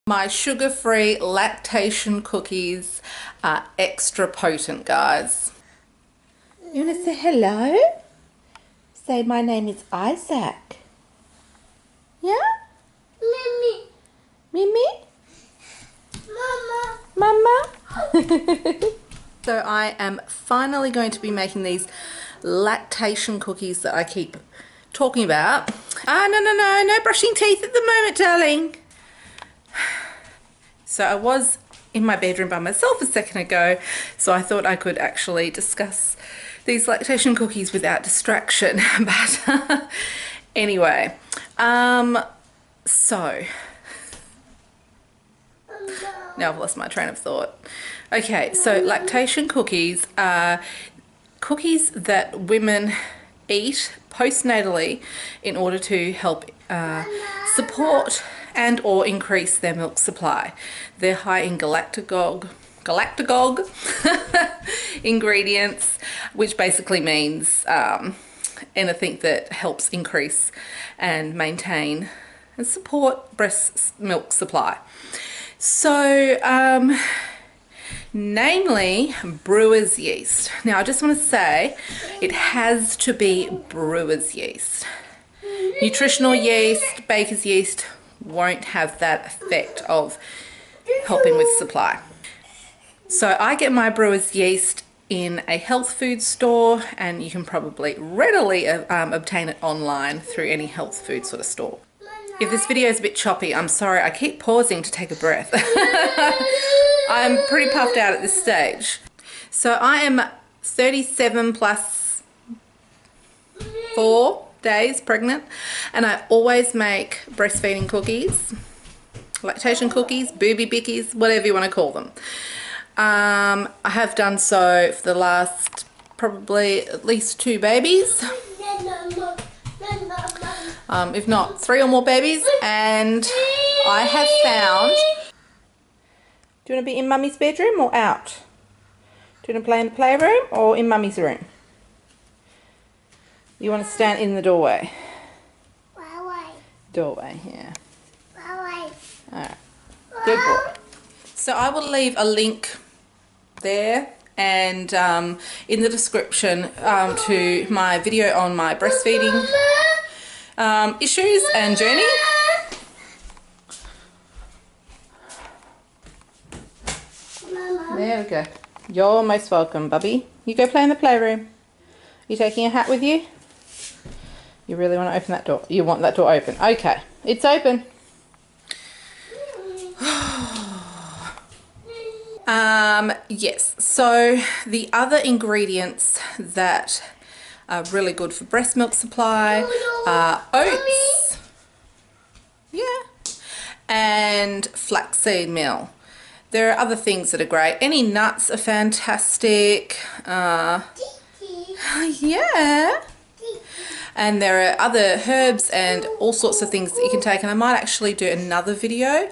My sugar-free lactation cookies are extra potent, guys. You want to say hello? Say, my name is Isaac. Yeah? Mimi. Mimi? Mama. Mama? So I am finally going to be making these lactation cookies that I keep talking about. No brushing teeth at the moment, darling. So I was in my bedroom by myself a second ago, so I thought I could actually discuss these lactation cookies without distraction. But anyway, so now I've lost my train of thought. Okay, so lactation cookies are cookies that women eat postnatally in order to help support and or increase their milk supply. They're high in galactagogue ingredients, which basically means anything that helps increase and maintain and support breast milk supply. So namely brewer's yeast. Now I just want to say it has to be brewer's yeast. Nutritional yeast, baker's yeast won't have that effect of helping with supply. So I get my brewer's yeast in a health food store, and you can probably readily obtain it online through any health food sort of store. If this video is a bit choppy, I'm sorry, I keep pausing to take a breath. I'm pretty puffed out at this stage. So I am 37 plus 4 days pregnant, and I always make breastfeeding cookies, lactation cookies, booby bickies, whatever you want to call them. I have done so for the last probably at least 2 babies, if not 3 or more babies, and I have found... Do you want to be in Mummy's bedroom or out? Do you want to play in the playroom or in Mummy's room? You want to stand in the doorway? Doorway, yeah. Alright, good boy. So I will leave a link there and in the description to my video on my breastfeeding issues and journey. There we go. You're most welcome, Bubby. You go play in the playroom. You taking a hat with you? You really want to open that door? You want that door open? Okay, it's open. Yes, so the other ingredients that are really good for breast milk supply are oats, yeah, and flaxseed meal. There are other things that are great. Any nuts are fantastic. Yeah. And there are other herbs and all sorts of things that you can take. And I might actually do another video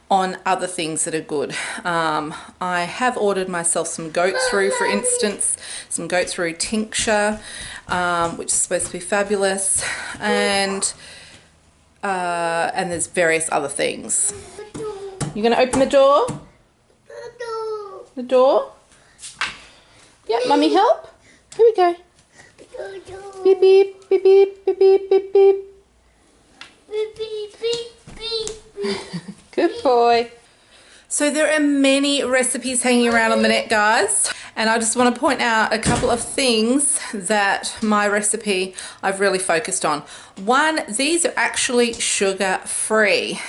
on other things that are good. I have ordered myself some goat's roux, for instance, some goat's roux tincture, which is supposed to be fabulous. And there's various other things. You're going to open the door? The door? Yeah, Mummy, help. Here we go. Beep, beep, beep, beep, beep, beep, beep, beep. Beep, beep, beep, beep, beep. Good boy. So there are many recipes hanging around on the net, guys. And I just want to point out a couple of things that my recipe I've really focused on. One, these are actually sugar-free.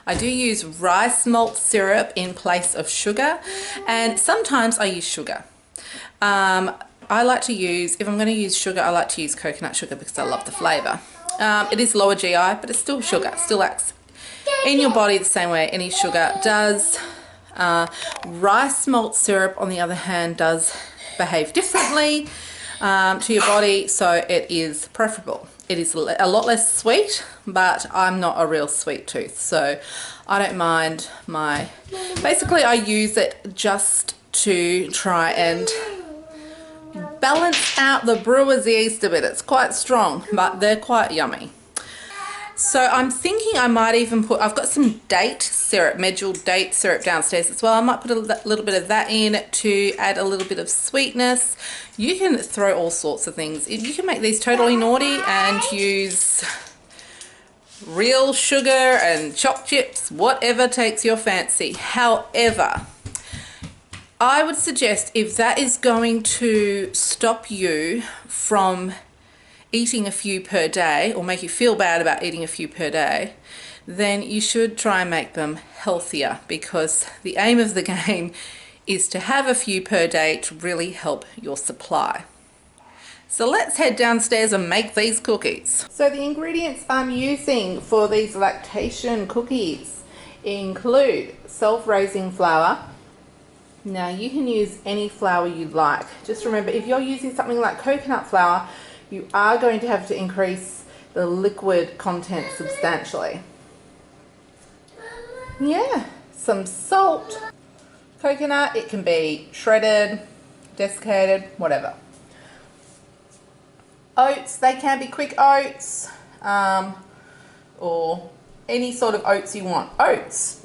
I do use rice malt syrup in place of sugar, and sometimes I use sugar. I like to use, if I'm going to use sugar, I like to use coconut sugar because I love the flavour. It is lower GI, but it's still sugar. It still acts in your body the same way any sugar does. Rice malt syrup, on the other hand, does behave differently to your body, so it is preferable. It is a lot less sweet, but I'm not a real sweet tooth, so I don't mind my... Basically, I use it just to try and balance out the brewer's yeast a bit. It's quite strong, but they're quite yummy. So I'm thinking I might even put, I've got some date syrup, medjool date syrup downstairs as well. I might put a little bit of that in to add a little bit of sweetness. You can throw all sorts of things. You can make these totally naughty and use real sugar and choc-chips, whatever takes your fancy. However, I would suggest if that is going to stop you from eating a few per day or make you feel bad about eating a few per day, then you should try and make them healthier, because the aim of the game is to have a few per day to really help your supply. So let's head downstairs and make these cookies. So the ingredients I'm using for these lactation cookies include self-raising flour. Now you can use any flour you like. Just remember, if you're using something like coconut flour, you are going to have to increase the liquid content substantially. Yeah, some salt, coconut, it can be shredded, desiccated, whatever. Oats, they can be quick oats, or any sort of oats you want. Oats.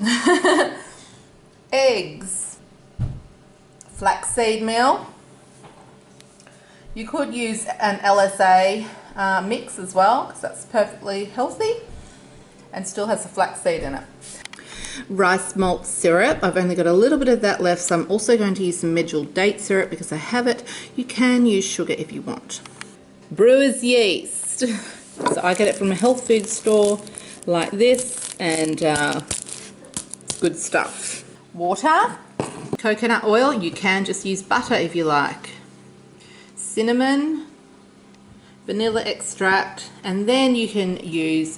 Eggs, flaxseed meal. You could use an LSA mix as well, because that's perfectly healthy and still has the flaxseed in it. Rice malt syrup, I've only got a little bit of that left, so I'm also going to use some medjool date syrup because I have it. You can use sugar if you want. Brewer's yeast. So I get it from a health food store like this, and it's good stuff. Water, coconut oil, you can just use butter if you like. Cinnamon, vanilla extract, and then you can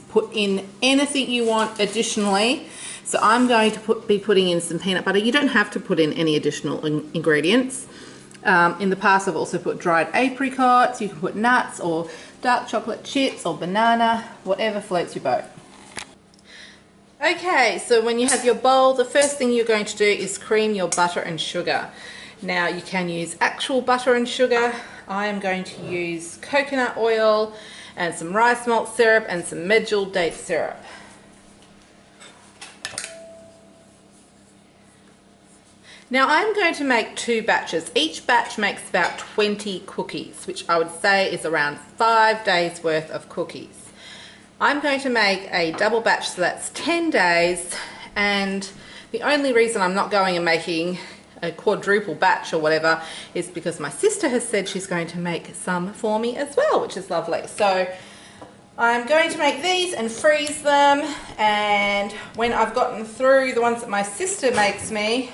put in anything you want additionally. So I'm going to be putting in some peanut butter. You don't have to put in any additional ingredients. In the past I've also put dried apricots. You can put nuts or dark chocolate chips or banana, whatever floats your boat. Okay, so when you have your bowl, the first thing you're going to do is cream your butter and sugar. Now you can use actual butter and sugar. I am going to use coconut oil and some rice malt syrup and some medjool date syrup. Now I'm going to make 2 batches. Each batch makes about 20 cookies, which I would say is around 5 days worth of cookies. I'm going to make a double batch, so that's 10 days, and the only reason I'm not going and making a quadruple batch or whatever is because my sister has said she's going to make some for me as well, which is lovely. So I'm going to make these and freeze them, and when I've gotten through the ones that my sister makes me,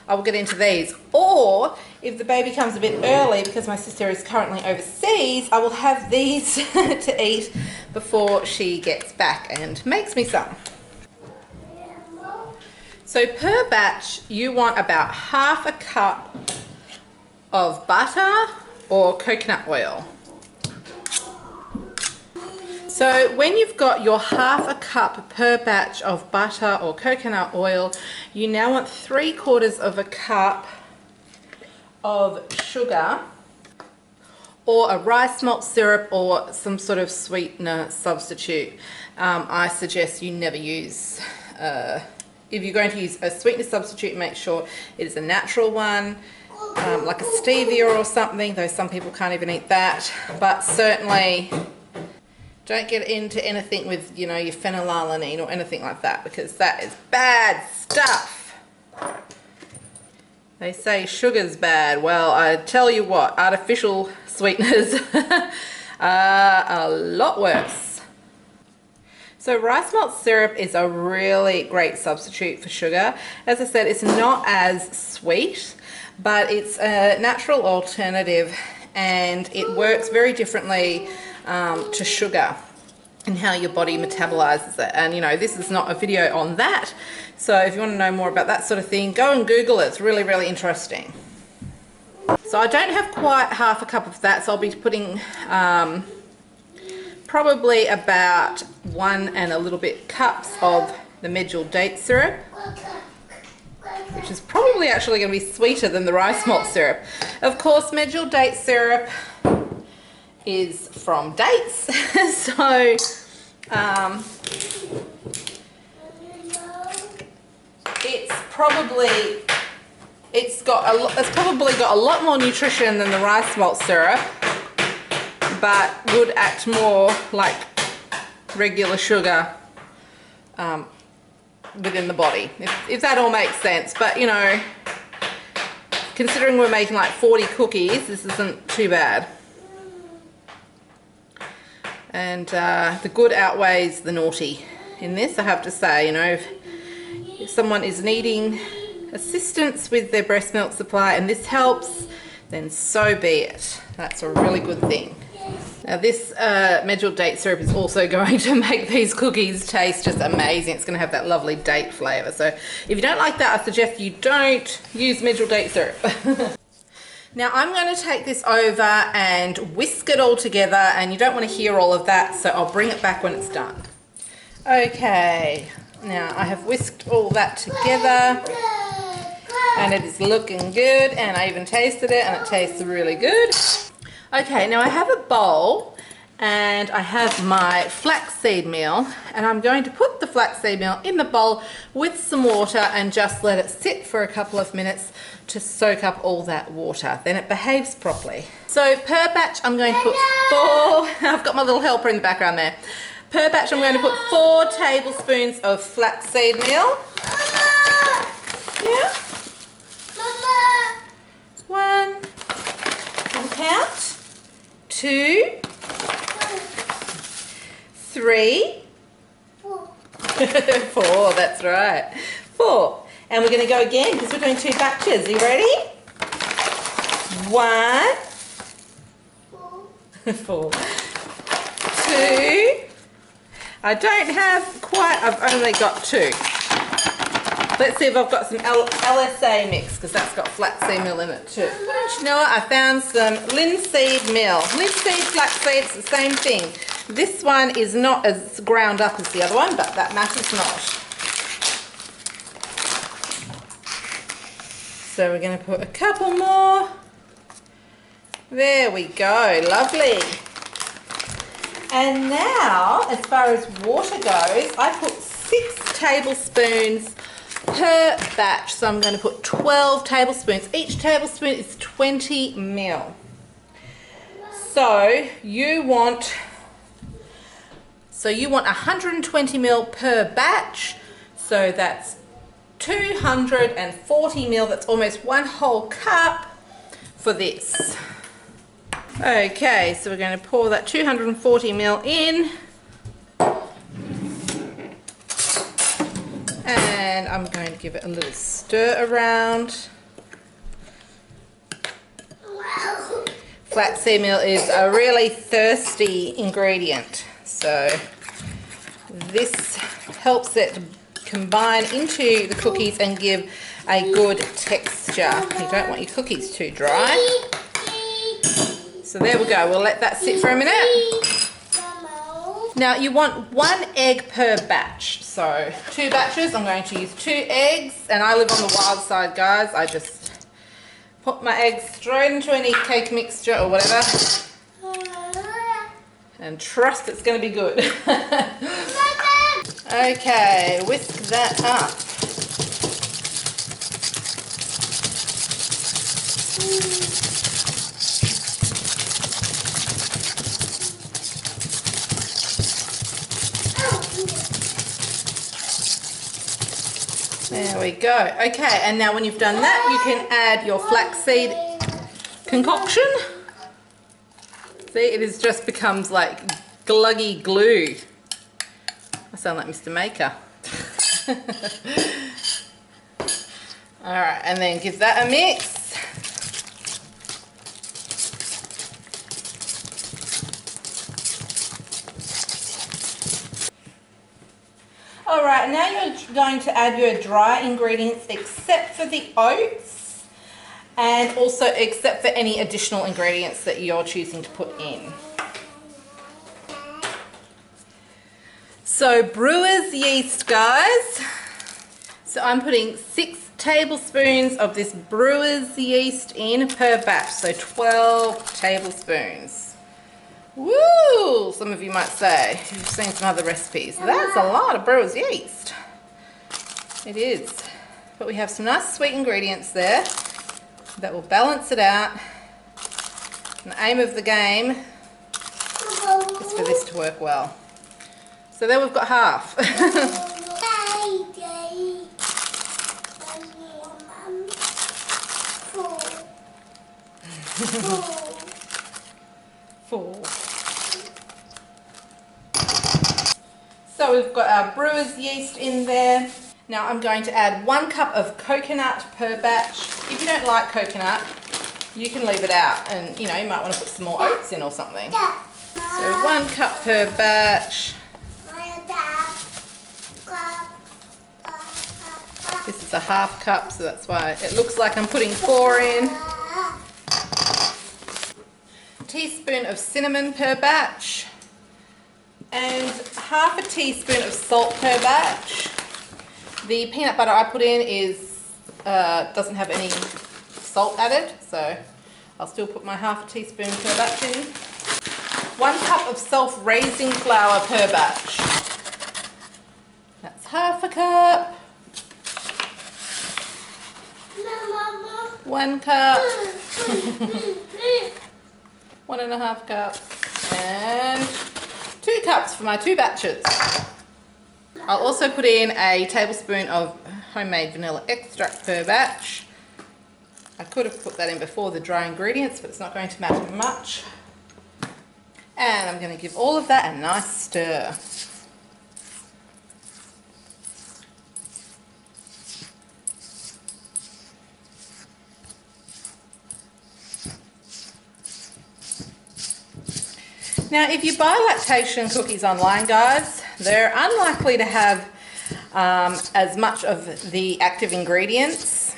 I will get into these. Or if the baby comes a bit early because my sister is currently overseas, I will have these to eat before she gets back and makes me some. So per batch you want about half a cup of butter or coconut oil. So when you've got your half a cup per batch of butter or coconut oil, you now want 3/4 of a cup of sugar or a rice malt syrup or some sort of sweetener substitute. I suggest you never use, if you're going to use a sweetener substitute, make sure it is a natural one, like a stevia or something, though some people can't even eat that. But certainly don't get into anything with, you know, your phenylalanine or anything like that, because that is bad stuff. They say sugar's bad. Well, I tell you what, artificial sweeteners are a lot worse. So rice malt syrup is a really great substitute for sugar. As I said, it's not as sweet, but it's a natural alternative, and it works very differently to sugar and how your body metabolizes it. And you know, this is not a video on that, so if you want to know more about that sort of thing, go and Google it. It's really, really interesting. So I don't have quite half a cup of that, so I'll be putting probably about 1 and a little bit cups of the medjool date syrup, which is probably actually going to be sweeter than the rice malt syrup. Of course, medjool date syrup is from dates, so It's probably got a lot more nutrition than the rice malt syrup, but would act more like regular sugar within the body, if that all makes sense. But you know, considering we're making like 40 cookies, this isn't too bad. And the good outweighs the naughty in this, I have to say. You know, if someone is needing assistance with their breast milk supply and this helps, then so be it. That's a really good thing. Now this medjool date syrup is also going to make these cookies taste just amazing. It's going to have that lovely date flavour. So if you don't like that, I suggest you don't use medjool date syrup. Now I'm going to take this over and whisk it all together, and you don't want to hear all of that, so I'll bring it back when it's done. Okay, now I have whisked all that together and it is looking good, and I even tasted it and it tastes really good. Okay, now I have a bowl and I have my flaxseed meal, and I'm going to put the flaxseed meal in the bowl with some water and just let it sit for a couple of minutes to soak up all that water. Then it behaves properly. So per batch I'm going to put 4, I've got my little helper in the background there. Per batch I'm going to put 4 tablespoons of flaxseed meal. Yeah. 1, and count, 2, 3, 4, that's right, 4. And we're going to go again because we're doing 2 batches. Are you ready? 1, 4, 2. I don't have quite, I've only got 2. Let's see if I've got some LSA mix, because that's got flaxseed meal in it too. Don't you know what? I found some linseed meal. Linseed, flaxseed, it's the same thing. This one is not as ground up as the other one, but that matters not. So we're going to put a couple more. There we go, lovely. And now, as far as water goes, I put 6 tablespoons per batch. So I'm going to put 12 tablespoons. Each tablespoon is 20 ml. So you want 120 ml per batch. So that's 240 ml. That's almost 1 whole cup for this. Okay, so we're going to pour that 240 ml in. And I'm going to give it a little stir around. Flaxseed meal is a really thirsty ingredient, so this helps it combine into the cookies and give a good texture. You don't want your cookies too dry. So there we go, we'll let that sit for a minute. Now you want 1 egg per batch, so 2 batches, I'm going to use 2 eggs, and I live on the wild side, guys. I just put my eggs straight into any cake mixture or whatever and trust it's going to be good. Okay, whisk that up. There we go. Okay, and now when you've done that, you can add your flaxseed concoction. See, it is just becomes like gluggy glue. I sound like Mr. Maker. Alright, and then give that a mix. Alright, now you're going to add your dry ingredients except for the oats, and also except for any additional ingredients that you're choosing to put in. So brewer's yeast, guys. So I'm putting 6 tablespoons of this brewer's yeast in per batch, so 12 tablespoons. Woo! Some of you might say, if you've seen some other recipes. That's a lot of brewer's yeast. It is. But we have some nice sweet ingredients there that will balance it out. And the aim of the game is for this to work well. So there we've got half. Four. So we've got our brewer's yeast in there. Now I'm going to add 1 cup of coconut per batch. If you don't like coconut, you can leave it out, and you know, you might want to put some more oats in or something. So 1 cup per batch. This is a ½ cup, so that's why it looks like I'm putting 4 in. A teaspoon of cinnamon per batch. And ½ teaspoon of salt per batch. The peanut butter I put in doesn't have any salt added, so I'll still put my ½ teaspoon per batch in. 1 cup of self-raising flour per batch. That's ½ cup. 1 cup. 1½ cups. And 2 cups for my 2 batches. I'll also put in a tablespoon of homemade vanilla extract per batch. I could have put that in before the dry ingredients, but it's not going to matter much. And I'm going to give all of that a nice stir. Now, if you buy lactation cookies online, guys, they're unlikely to have as much of the active ingredients.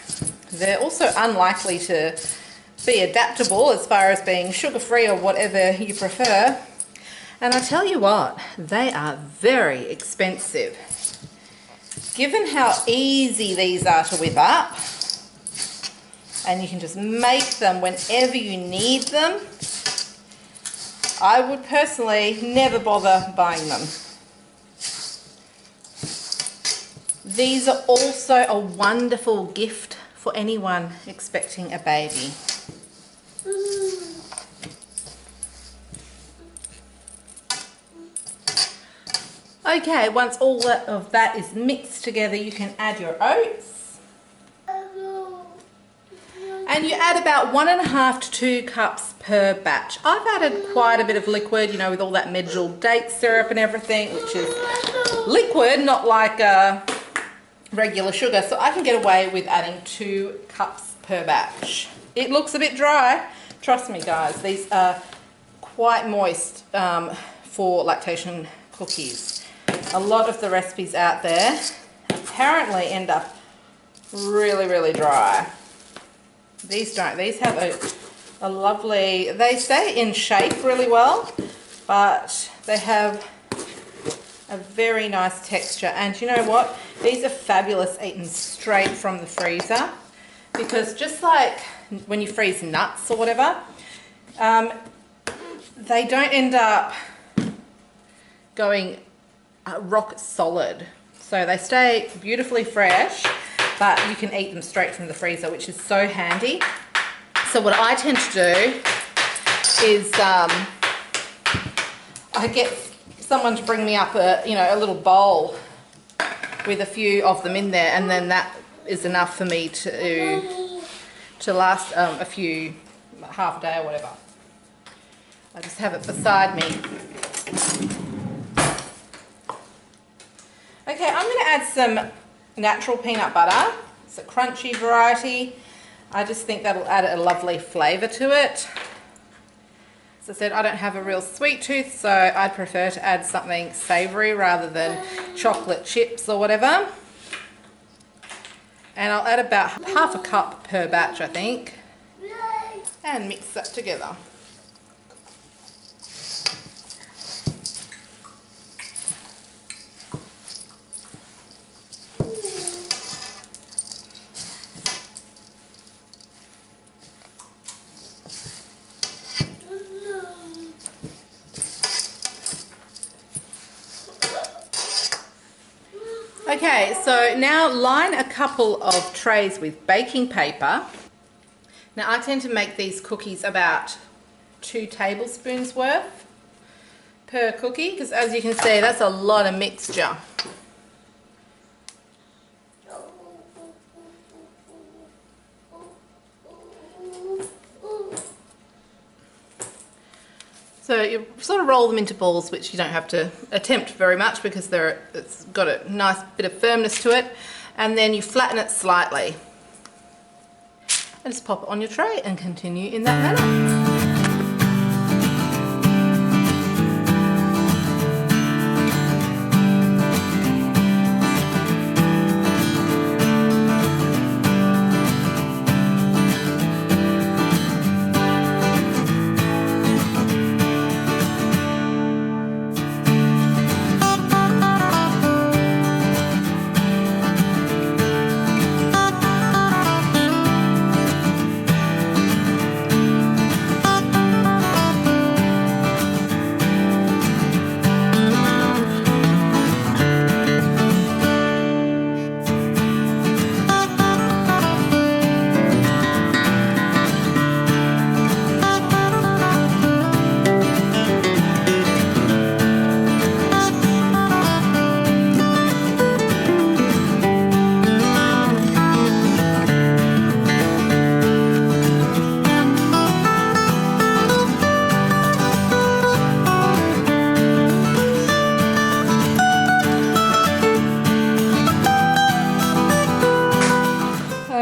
They're also unlikely to be adaptable as far as being sugar-free or whatever you prefer. And I tell you what, they are very expensive. Given how easy these are to whip up, and you can just make them whenever you need them, I would personally never bother buying them. These are also a wonderful gift for anyone expecting a baby. Okay, once all of that is mixed together, you can add your oats. And you add about 1½ to 2 cups per batch. I've added quite a bit of liquid, you know, with all that medjool date syrup and everything, which is liquid, not like regular sugar. So I can get away with adding 2 cups per batch. It looks a bit dry. Trust me, guys, these are quite moist for lactation cookies. A lot of the recipes out there apparently end up really, really dry. These don't. These have a lovely, they stay in shape really well, but they have a very nice texture. And you know what? These are fabulous eaten straight from the freezer, because just like when you freeze nuts or whatever, they don't end up going rock solid. So they stay beautifully fresh, but you can eat them straight from the freezer, which is so handy. So what I tend to do is I get someone to bring me up a little bowl with a few of them in there, and then that is enough for me to last half a day or whatever. I just have it beside me. Okay, I'm going to add some natural peanut butter. It's a crunchy variety. I just think that'll add a lovely flavour to it. As I said, I don't have a real sweet tooth, so I'd prefer to add something savoury rather than chocolate chips or whatever. And I'll add about ½ cup per batch, I think, and mix that together. So now line a couple of trays with baking paper. Now I tend to make these cookies about 2 tablespoons worth per cookie, because as you can see, that's a lot of mixture. So you sort of roll them into balls, which you don't have to attempt very much because it's got a nice bit of firmness to it, and then you flatten it slightly and just pop it on your tray and continue in that manner.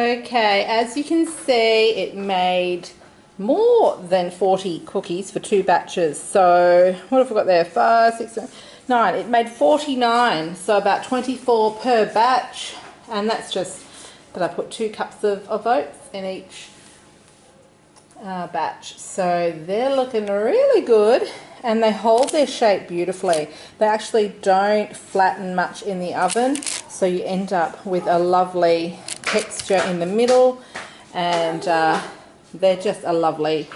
Okay, as you can see, it made more than 40 cookies for 2 batches. So what have we got there? 5, 6, 7, 9. It made 49, so about 24 per batch. And that's just that I put 2 cups of oats in each batch. So they're looking really good, and they hold their shape beautifully. They actually don't flatten much in the oven, so you end up with a lovely texture in the middle, and they're just a lovely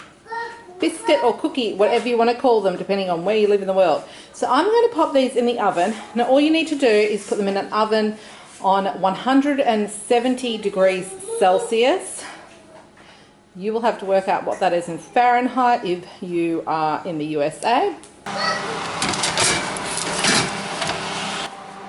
biscuit or cookie, whatever you want to call them, depending on where you live in the world. So I'm going to pop these in the oven. Now all you need to do is put them in an oven on 170 degrees Celsius. You will have to work out what that is in Fahrenheit if you are in the USA.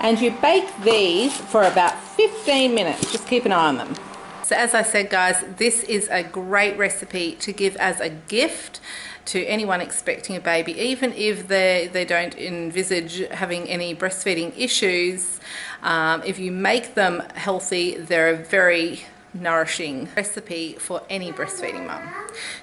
And you bake these for about 15 minutes. Just keep an eye on them. So as I said, guys, this is a great recipe to give as a gift to anyone expecting a baby, even if they don't envisage having any breastfeeding issues. If you make them healthy, they're a very nourishing recipe for any breastfeeding mum.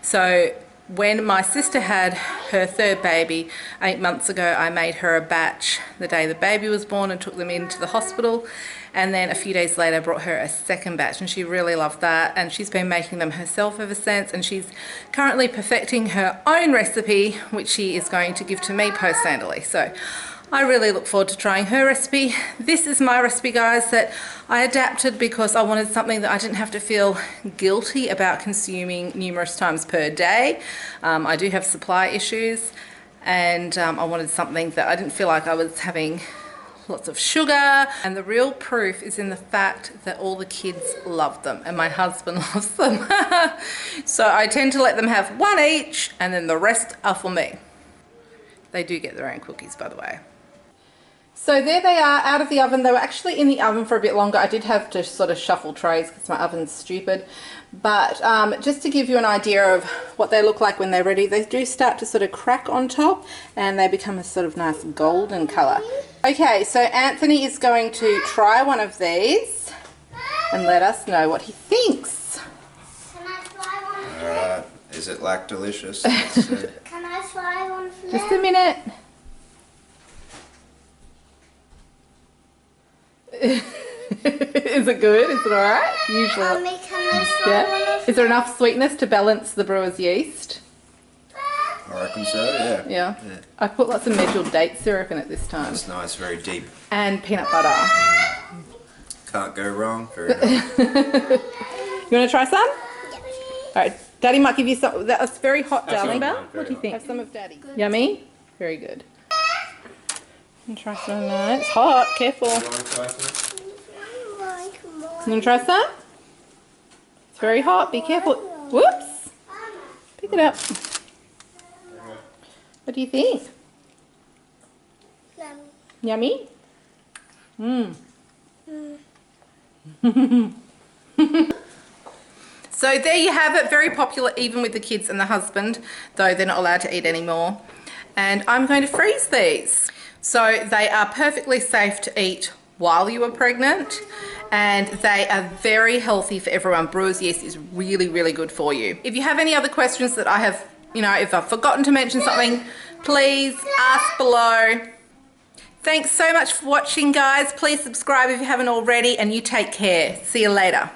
So when my sister had her 3rd baby 8 months ago, I made her a batch the day the baby was born and took them into the hospital, and then a few days later brought her a 2nd batch, and she really loved that, and she's been making them herself ever since, and she's currently perfecting her own recipe, which she is going to give to me postnatally. So I really look forward to trying her recipe. This is my recipe, guys, that I adapted because I wanted something that I didn't have to feel guilty about consuming numerous times per day. I do have supply issues, and I wanted something that I didn't feel like I was having lots of sugar. And the real proof is in the fact that all the kids love them, and my husband loves them. So I tend to let them have 1 each, and then the rest are for me. They do get their own cookies, by the way. So there they are out of the oven. They were actually in the oven for a bit longer. I did have to sort of shuffle trays because my oven's stupid. But just to give you an idea of what they look like when they're ready, they do start to sort of crack on top, and they become a sort of nice golden colour. Okay, so Anthony is going to try one of these and let us know what he thinks. Can I try one? Alright, is it lactalicious? Can I try one for Just a minute. Is it good? Is it alright? Usually. Mommy, can I try Yeah. one of Is there enough sweetness to balance the brewer's yeast? I reckon so, yeah. Yeah. I put lots of medjool date syrup in it this time. That's nice, very deep. And peanut butter. Can't go wrong. Very nice. You want to try some? Alright, Daddy might give you some. That's very hot, darling. What do you think? Have some of Daddy. Yummy? Very good. And try some of that. It's hot, careful. You want to try some? It's very hot. Be careful. Whoops. Pick it up. What do you think? Yummy? Mmm. So there you have it. Very popular even with the kids and the husband, though they're not allowed to eat anymore. And I'm going to freeze these. So they are perfectly safe to eat while you are pregnant, and they are very healthy for everyone. Brewer's yeast is really, really good for you. If you have any other questions that I have, if I've forgotten to mention something, please ask below. Thanks so much for watching, guys. Please subscribe if you haven't already, and you take care. See you later.